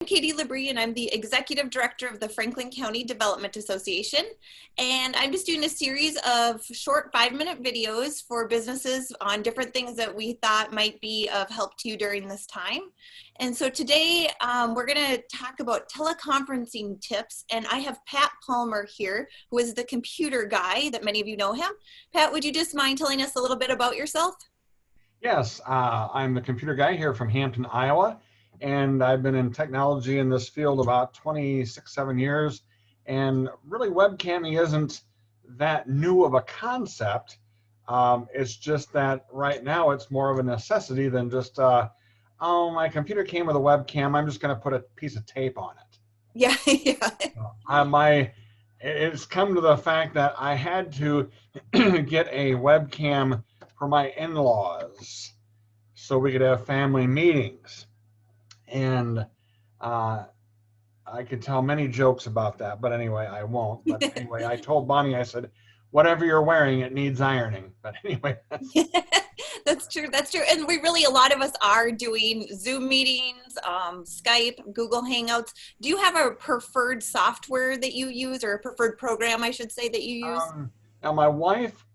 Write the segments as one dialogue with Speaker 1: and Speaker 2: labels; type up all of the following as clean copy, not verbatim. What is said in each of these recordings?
Speaker 1: Katie Labrie, and I'm the Executive Director of the Franklin County Development Association. And I'm just doing a series of short 5-minute videos for businesses on different things that we thought might be of help to you during this time. And so today we're going to talk about teleconferencing tips. And I have Pat Palmer here, who is the computer guy that many of you know him. Pat, would you just mind telling us a little bit about yourself?
Speaker 2: Yes, I'm the computer guy here from Hampton, Iowa, and I've been in technology in this field about 7 years, and really webcamming isn't that new of a concept. It's just that right now it's more of a necessity than just, oh, my computer came with a webcam, I'm just going to put a piece of tape on it.
Speaker 1: Yeah, yeah.
Speaker 2: It's come to the fact that I had to get a webcam for my in-laws so we could have family meetings. And I could tell many jokes about that, but anyway, I won't. But anyway, I told Bonnie, I said, whatever you're wearing, it needs ironing. But anyway,
Speaker 1: That's true. That's true. And a lot of us are doing Zoom meetings, Skype, Google Hangouts. Do you have a preferred software that you use, or a preferred program, I should say, that you use?
Speaker 2: Now, my wife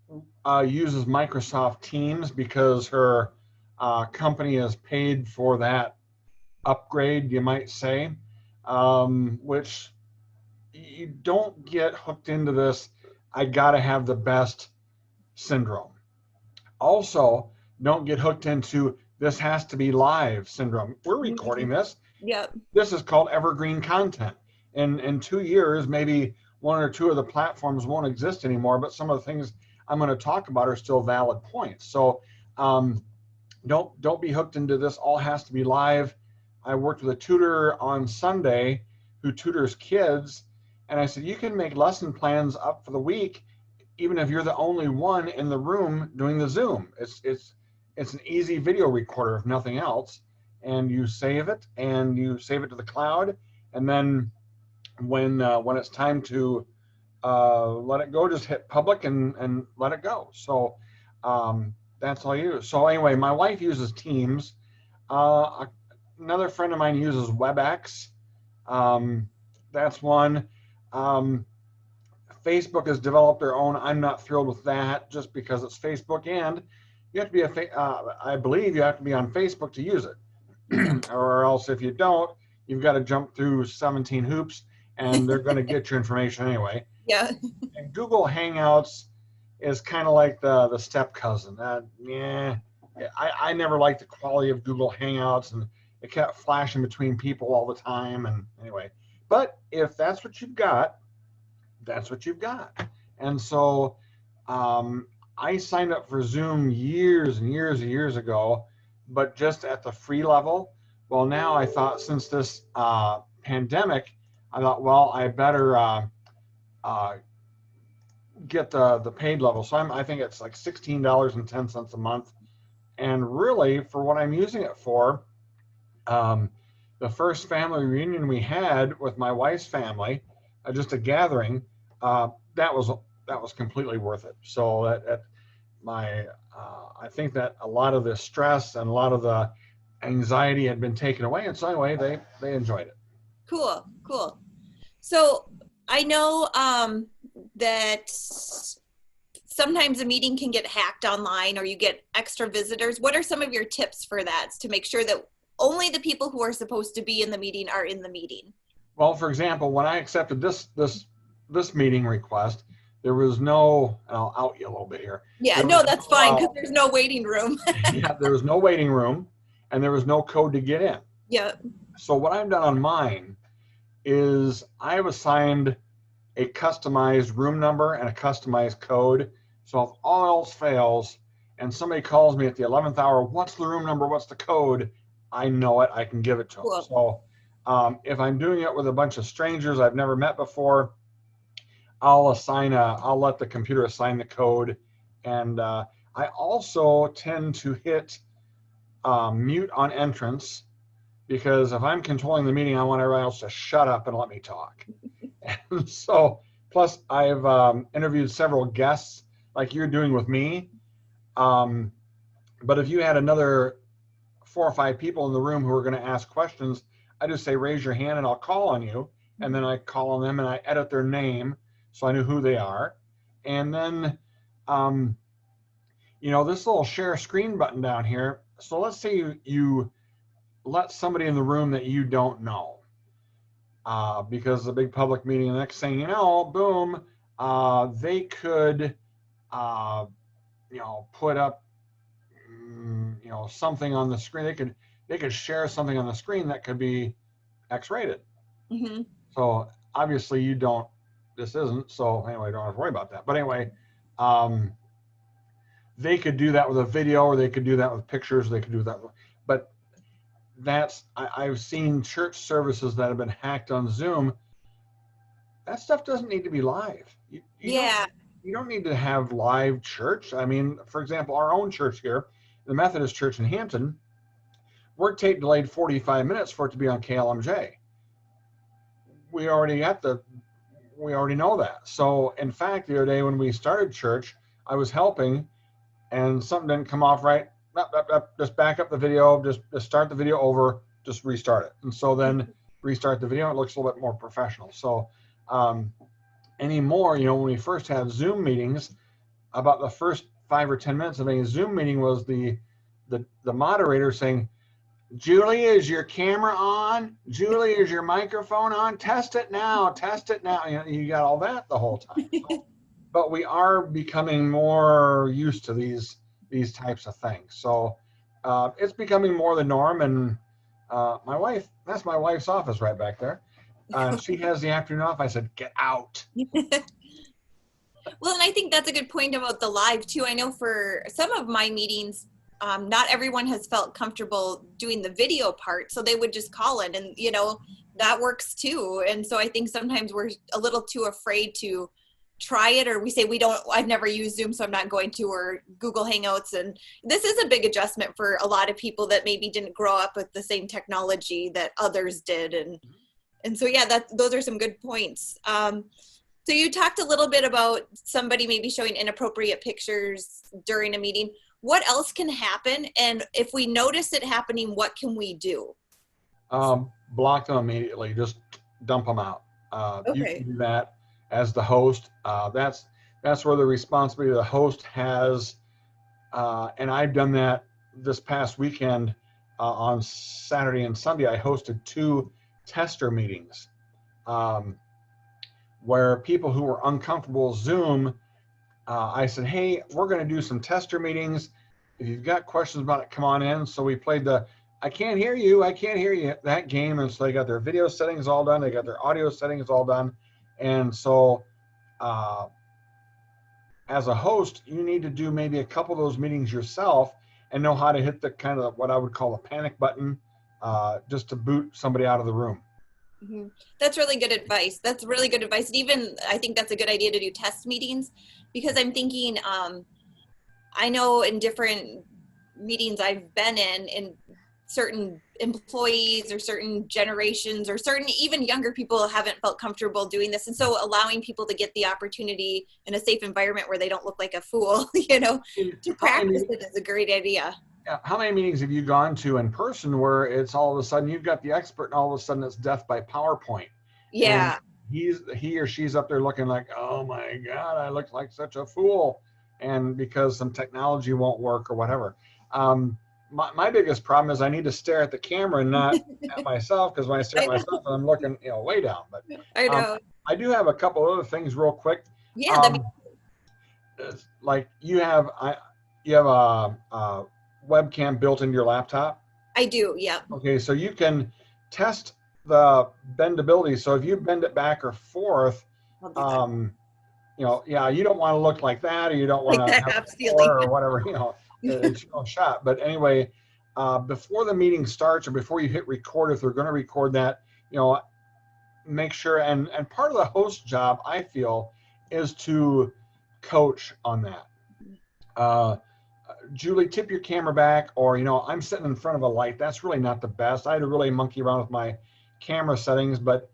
Speaker 2: uses Microsoft Teams because her company has paid for that upgrade, you might say, which you don't get hooked into this I gotta have the best syndrome. Also, don't get hooked into this has to be live syndrome. We're recording this.
Speaker 1: Yep.
Speaker 2: This is called evergreen content. In 2 years, maybe one or two of the platforms won't exist anymore, but some of the things I'm going to talk about are still valid points. So don't be hooked into this all has to be live. I worked with a tutor on Sunday who tutors kids, and I said, you can make lesson plans up for the week even if you're the only one in the room doing the Zoom. It's an easy video recorder, if nothing else, and you save it to the cloud, and then when it's time to let it go, just hit public and let it go. So that's all you use. So anyway, my wife uses Teams. Another friend of mine uses WebEx. That's one. Facebook has developed their own. I'm not thrilled with that just because it's Facebook, and you have to be I believe you have to be on Facebook to use it, or else if you don't, you've got to jump through 17 hoops, and they're going to get your information anyway.
Speaker 1: Yeah.
Speaker 2: And Google Hangouts is kind of like the step cousin. I never liked the quality of Google Hangouts, and it kept flashing between people all the time. And anyway, but if that's what you've got, that's what you've got. And so I signed up for Zoom years and years and years ago, but just at the free level. Well, now I thought, since this pandemic, I thought, well, I better get the paid level. So I think it's like $16.10 a month. And really, for what I'm using it for, the first family reunion we had with my wife's family, just a gathering, that was completely worth it. So I think that a lot of the stress and a lot of the anxiety had been taken away, and so anyway, they enjoyed it.
Speaker 1: Cool. So I know that sometimes a meeting can get hacked online, or you get extra visitors. What are some of your tips for that, to make sure that only the people who are supposed to be in the meeting are in the meeting?
Speaker 2: Well, for example, when I accepted this meeting request, there was no, and I'll out you a little bit here.
Speaker 1: Yeah, no, that's fine, because there's no waiting room.
Speaker 2: Yeah, there was no waiting room, and there was no code to get in.
Speaker 1: Yeah.
Speaker 2: So what I've done on mine is I've assigned a customized room number and a customized code. So if all else fails and somebody calls me at the 11th hour, what's the room number, what's the code, I know it, I can give it to them. Cool. So if I'm doing it with a bunch of strangers I've never met before, I'll let the computer assign the code. And I also tend to hit mute on entrance, because if I'm controlling the meeting, I want everybody else to shut up and let me talk. And so, plus I've interviewed several guests like you're doing with me. But if you had another 4 or 5 people in the room who are going to ask questions, I just say, raise your hand and I'll call on you. And then I call on them and I edit their name so I knew who they are. And then, this little share screen button down here. So let's say you let somebody in the room that you don't know, because it's a big public meeting. The next thing you know, boom, they could, put up, something on the screen. They could share something on the screen that could be X-rated.
Speaker 1: Mm-hmm.
Speaker 2: So obviously this isn't. So anyway, don't have to worry about that. But anyway, they could do that with a video, or they could do that with pictures. They could do that. But I've seen church services that have been hacked on Zoom. That stuff doesn't need to be live.
Speaker 1: Yeah.
Speaker 2: You don't need to have live church. I mean, for example, our own church here, the Methodist Church in Hampton, we're tape delayed 45 minutes for it to be on KLMJ. We already know that. So in fact, the other day when we started church, I was helping and something didn't come off right. Just back up the video, just start the video over, just restart it. And so then restart the video, it looks a little bit more professional. So anymore, when we first had Zoom meetings, about the first 5 or 10 minutes of any Zoom meeting was the moderator saying, Julie, is your camera on? Julie, is your microphone on? Test it now, test it now. You got all that the whole time. But we are becoming more used to these types of things. So it's becoming more the norm. And my wife, that's my wife's office right back there. She has the afternoon off. I said, get out.
Speaker 1: Well, and I think that's a good point about the live too. I know for some of my meetings, not everyone has felt comfortable doing the video part, so they would just call in, and that works too. And so I think sometimes we're a little too afraid to try it, or we say I've never used Zoom, so I'm not going to, or Google Hangouts. And this is a big adjustment for a lot of people that maybe didn't grow up with the same technology that others did. And so, yeah, those are some good points. So you talked a little bit about somebody maybe showing inappropriate pictures during a meeting. What else can happen? And if we notice it happening, what can we do?
Speaker 2: Block them immediately. Just dump them out.
Speaker 1: Okay.
Speaker 2: You can do that as the host. That's where the responsibility of the host has, and I've done that this past weekend. On Saturday and Sunday, I hosted 2 tester meetings where people who were uncomfortable with Zoom, I said, hey, we're going to do some tester meetings. If you've got questions about it, come on in. So we played I can't hear you, that game. And so they got their video settings all done. They got their audio settings all done. And so as a host, you need to do maybe a couple of those meetings yourself and know how to hit the kind of what I would call a panic button, just to boot somebody out of the room.
Speaker 1: Mm-hmm. That's really good advice. That's really good advice. And even I think that's a good idea to do test meetings, because I'm thinking, I know in different meetings I've been in certain employees or certain generations or certain even younger people haven't felt comfortable doing this. And so allowing people to get the opportunity in a safe environment where they don't look like a fool, to practice it is a great idea.
Speaker 2: Yeah. How many meetings have you gone to in person where it's all of a sudden you've got the expert and all of a sudden it's death by PowerPoint?
Speaker 1: Yeah.
Speaker 2: And he or she's up there looking like, oh my God, I look like such a fool. And because some technology won't work or whatever. My biggest problem is I need to stare at the camera and not at myself, because when I stare at myself, I'm looking way down. But
Speaker 1: I know.
Speaker 2: I do have a couple other things real quick.
Speaker 1: Yeah.
Speaker 2: Like you have a webcam built into your laptop?
Speaker 1: I do, yeah.
Speaker 2: Okay, so you can test the bendability. So if you bend it back or forth, you don't want to look like that, or you don't want to have or whatever, it's no shot. But anyway, before the meeting starts or before you hit record, if they're going to record that, make sure, and part of the host job, I feel, is to coach on that. Julie, tip your camera back, or I'm sitting in front of a light. That's really not the best. I had to really monkey around with my camera settings, but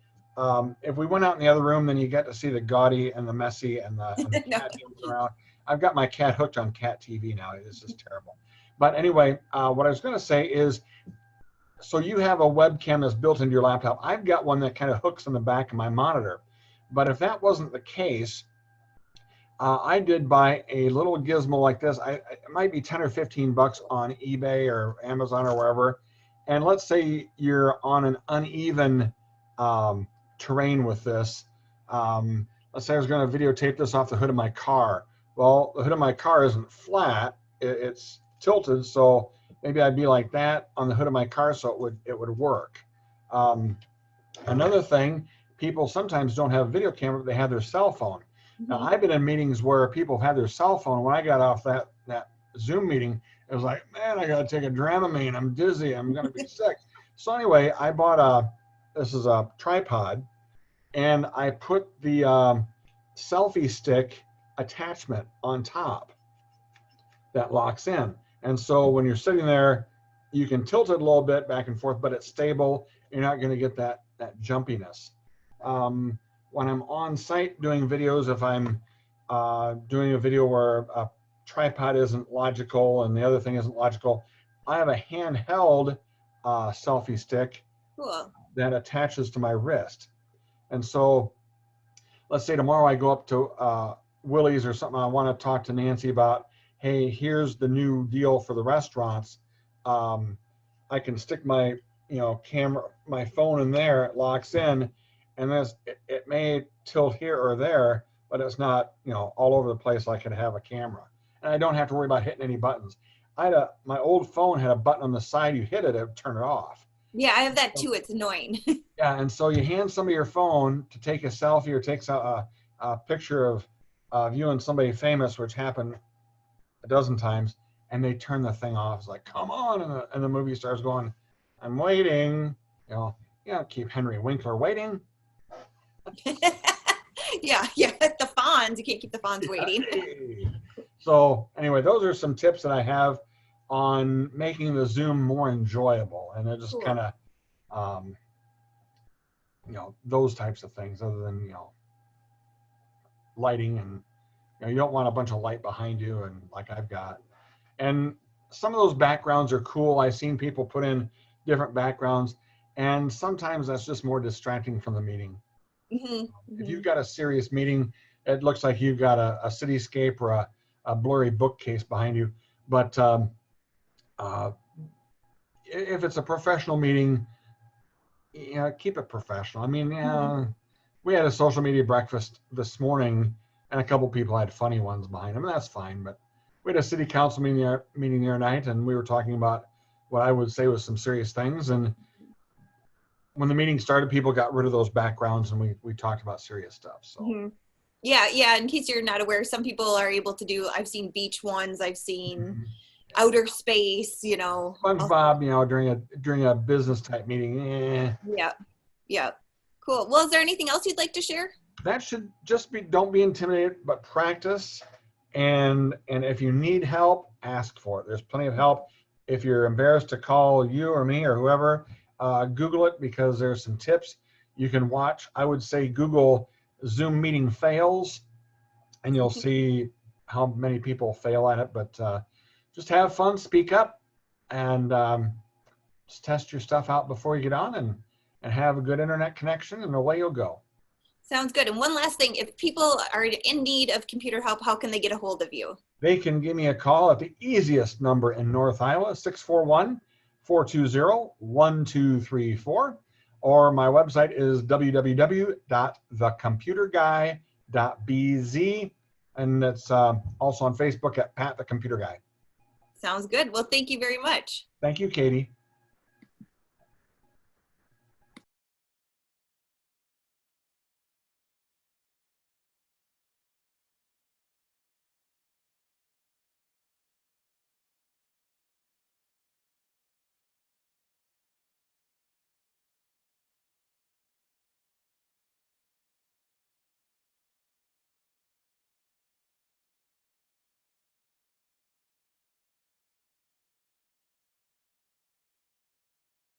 Speaker 2: if we went out in the other room, then you get to see the gaudy and the messy and the cat around. I've got my cat hooked on cat TV now. This is terrible. But anyway, what I was going to say is so you have a webcam that's built into your laptop. I've got one that kind of hooks in the back of my monitor. But if that wasn't the case, I did buy a little gizmo like this. It might be 10 or 15 bucks on eBay or Amazon or wherever. And let's say you're on an uneven terrain with this. Let's say I was going to videotape this off the hood of my car. Well, the hood of my car isn't flat; it's tilted, so maybe I'd be like that on the hood of my car, so it would work. Another thing, people sometimes don't have a video camera, but they have their cell phone. Now, I've been in meetings where people have their cell phone. When I got off that Zoom meeting, it was like, man, I got to take a Dramamine. I'm dizzy. I'm going to be sick. So anyway, I bought this is a tripod, and I put the selfie stick attachment on top that locks in. And so when you're sitting there, you can tilt it a little bit back and forth, but it's stable. You're not going to get that jumpiness. When I'm on site doing videos, if I'm doing a video where a tripod isn't logical and the other thing isn't logical, I have a handheld selfie stick that attaches to my wrist. And so let's say tomorrow I go up to Willie's or something, I want to talk to Nancy about, hey, here's the new deal for the restaurants. I can stick my camera, my phone in there, it locks in, and it may tilt here or there, but it's not all over the place like I could have a camera. And I don't have to worry about hitting any buttons. My old phone had a button on the side, you hit it, it would turn it off.
Speaker 1: Yeah, I have that too, it's annoying.
Speaker 2: Yeah, and so you hand somebody your phone to take a selfie or take a picture of you and somebody famous, which happened a dozen times, and they turn the thing off. It's like, come on, and the movie stars going, I'm waiting. You don't keep Henry Winkler waiting.
Speaker 1: yeah, the Fonz, you can't keep the Fonz waiting.
Speaker 2: So anyway, those are some tips that I have on making the Zoom more enjoyable, and they're just kind of, those types of things, other than lighting, and you don't want a bunch of light behind you, and like I've got. And some of those backgrounds are cool. I've seen people put in different backgrounds, and sometimes that's just more distracting from the meeting. If you've got a serious meeting, it looks like you've got a cityscape or a blurry bookcase behind you. But if it's a professional meeting, keep it professional. I mean, we had a social media breakfast this morning, and a couple people had funny ones behind them, and that's fine. But we had a city council meeting the other night, and we were talking about what I would say was some serious things. And when the meeting started, people got rid of those backgrounds, and we talked about serious stuff. So.
Speaker 1: Yeah. In case you're not aware, some people are able to do. I've seen beach ones. I've seen outer space.
Speaker 2: SpongeBob. During a business type meeting.
Speaker 1: Yeah. Cool. Well, is there anything else you'd like to share?
Speaker 2: That should just be. Don't be intimidated, but practice. And if you need help, ask for it. There's plenty of help. If you're embarrassed to call you or me or whoever, Google it, because there's some tips you can watch. I would say Google Zoom meeting fails, and you'll see how many people fail at it. But just have fun, speak up, and just test your stuff out before you get on, and have a good internet connection, and away you'll go.
Speaker 1: Sounds good. And one last thing, if people are in need of computer help, how can they get a hold of you?
Speaker 2: They can give me a call at the easiest number in North Iowa, 641-420-1234. Or my website is www.thecomputerguy.bz. And it's also on Facebook at Pat the Computer Guy.
Speaker 1: Sounds good. Well, thank you very much.
Speaker 2: Thank you, Katie.